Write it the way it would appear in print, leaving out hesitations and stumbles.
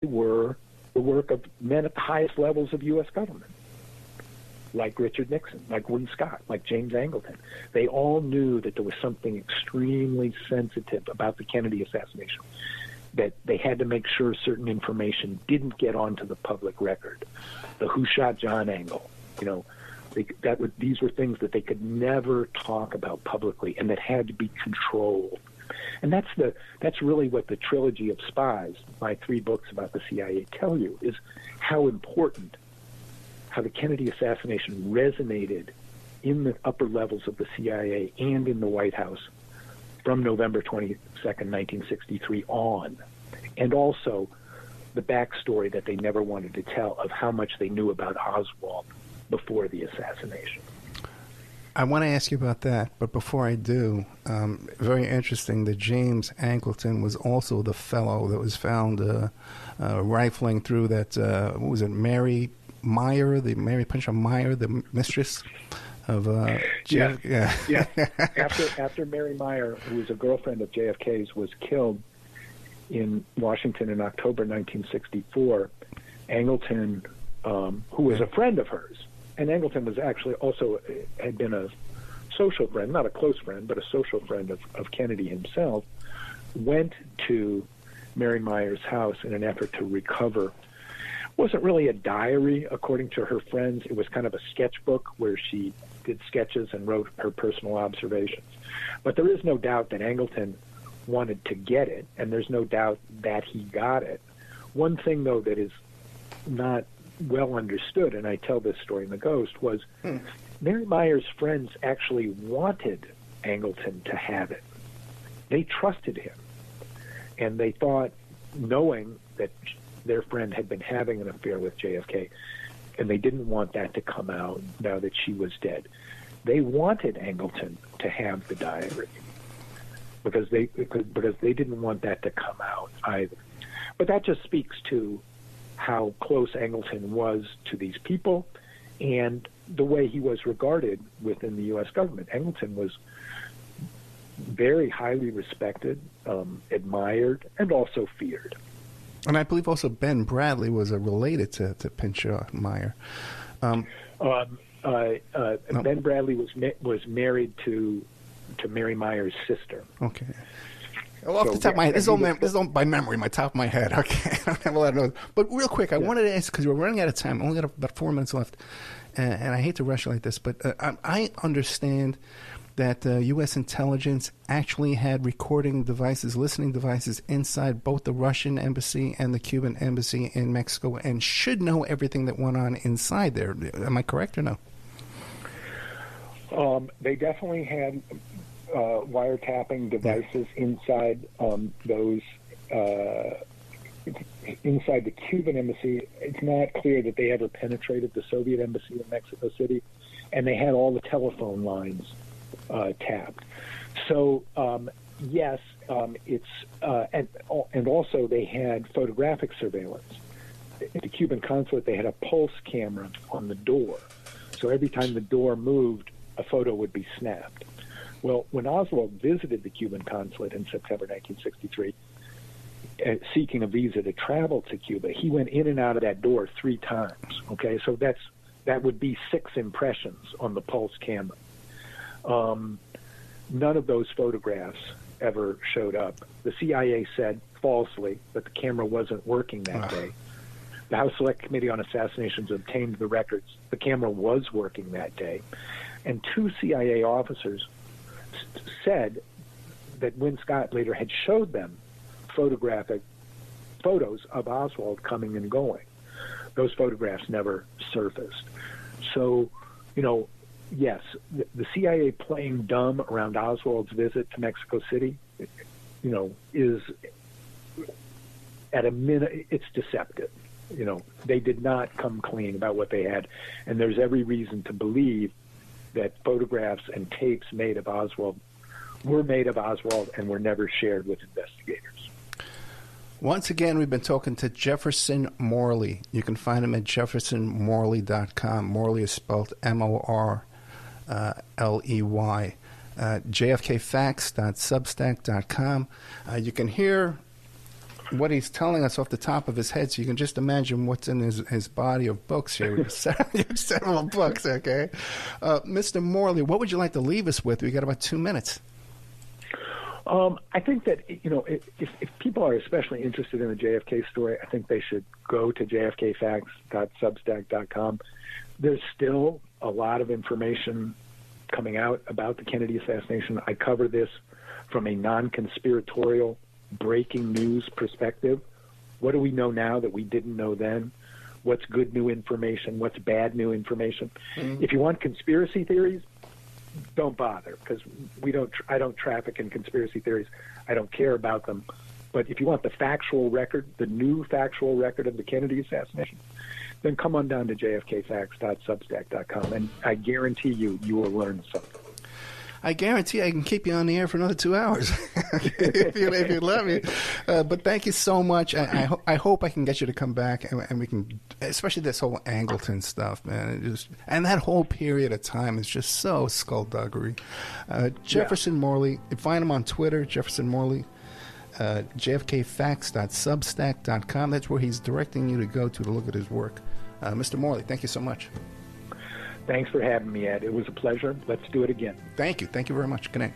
were the work of men at the highest levels of U.S. government, like Richard Nixon, like Win Scott, like James Angleton. They all knew that there was something extremely sensitive about the Kennedy assassination, that they had to make sure certain information didn't get onto the public record. The who shot John angle, these were things that they could never talk about publicly and that had to be controlled. And that's really what the trilogy of spies, my 3 books about the CIA, tell you, is how important, how the Kennedy assassination resonated in the upper levels of the CIA and in the White House from November 22nd, 1963 on. And also the backstory that they never wanted to tell of how much they knew about Oswald before the assassination. I want to ask you about that, but before I do, very interesting that James Angleton was also the fellow that was found rifling through that, what was it, Mary Pinchot Meyer, the mistress of JFK. Yeah. After Mary Meyer, who was a girlfriend of JFK's, was killed in Washington in October 1964, Angleton, who was a friend of hers, and Angleton was actually also had been a social friend, not a close friend, but a social friend of Kennedy himself, went to Mary Meyer's house in an effort to recover. It wasn't really a diary, according to her friends. It was kind of a sketchbook where she did sketches and wrote her personal observations. But there is no doubt that Angleton wanted to get it, and there's no doubt that he got it. One thing, though, that is not well understood, and I tell this story in The Ghost, was Mary Meyer's friends actually wanted Angleton to have it. They trusted him, and they thought, knowing that their friend had been having an affair with JFK, and they didn't want that to come out now that she was dead, they wanted Angleton to have the diary because they didn't want that to come out either. But that just speaks to how close Angleton was to these people and the way he was regarded within the U.S. government. Angleton was very highly respected, admired, and also feared. And I believe also Ben Bradley was related to Pinchot Meyer. Ben Bradley was married to Mary Meyer's sister. Okay. Well, off the top of my head, this is all by memory, my top of my head. Okay, I don't have a lot of notes. But real quick, I wanted to ask, because we're running out of time. I only got about 4 minutes left, and I hate to rush like this, but I understand that U.S. intelligence actually had recording devices, listening devices inside both the Russian embassy and the Cuban embassy in Mexico, and should know everything that went on inside there. Am I correct or no? They definitely had wiretapping devices inside those inside the Cuban embassy. It's not clear that they ever penetrated the Soviet embassy in Mexico City, and they had all the telephone lines tapped. So yes, it's and also they had photographic surveillance. At the Cuban consulate, they had a pulse camera on the door, so every time the door moved, a photo would be snapped. Well, when Oswald visited the Cuban consulate in September 1963, seeking a visa to travel to Cuba, he went in and out of that door 3 times. Okay, so that would be 6 impressions on the pulse camera. None of those photographs ever showed up. The CIA said falsely that the camera wasn't working that day. The House Select Committee on Assassinations obtained the records. The camera was working that day. And 2 CIA officers said that Win Scott later had showed them photographic photos of Oswald coming and going. Those photographs never surfaced. So, yes, the CIA playing dumb around Oswald's visit to Mexico City, is at a minute, it's deceptive. They did not come clean about what they had, and there's every reason to believe that photographs and tapes made of Oswald and were never shared with investigators. Once again, we've been talking to Jefferson Morley. You can find him at jeffersonmorley.com. Morley is spelled Morley. JFKFacts.substack.com. You can hear what he's telling us off the top of his head, so you can just imagine what's in his body of books here. Several books, okay? Mr. Morley, what would you like to leave us with? We got about 2 minutes. I think that, if people are especially interested in the JFK story, I think they should go to jfkfacts.substack.com. There's still a lot of information coming out about the Kennedy assassination. I cover this from a non-conspiratorial breaking news perspective. What do we know now that we didn't know then? What's good new information? What's bad new information? Mm-hmm. If you want conspiracy theories, don't bother, because I don't traffic in conspiracy theories. I don't care about them. But if you want the factual record, the new factual record of the Kennedy assassination, then come on down to jfkfacts.substack.com, and I guarantee you will learn something. I guarantee I can keep you on the air for another 2 hours if you let me. But thank you so much. I hope I can get you to come back, and we can, especially this whole Angleton stuff, man. And that whole period of time is just so skullduggery. Jefferson Morley, find him on Twitter, Jefferson Morley. jfkfacts.substack.com. That's where he's directing you to go to look at his work. Mr. Morley, thank you so much. Thanks for having me, Ed. It was a pleasure. Let's do it again. Thank you. Thank you very much. Good night.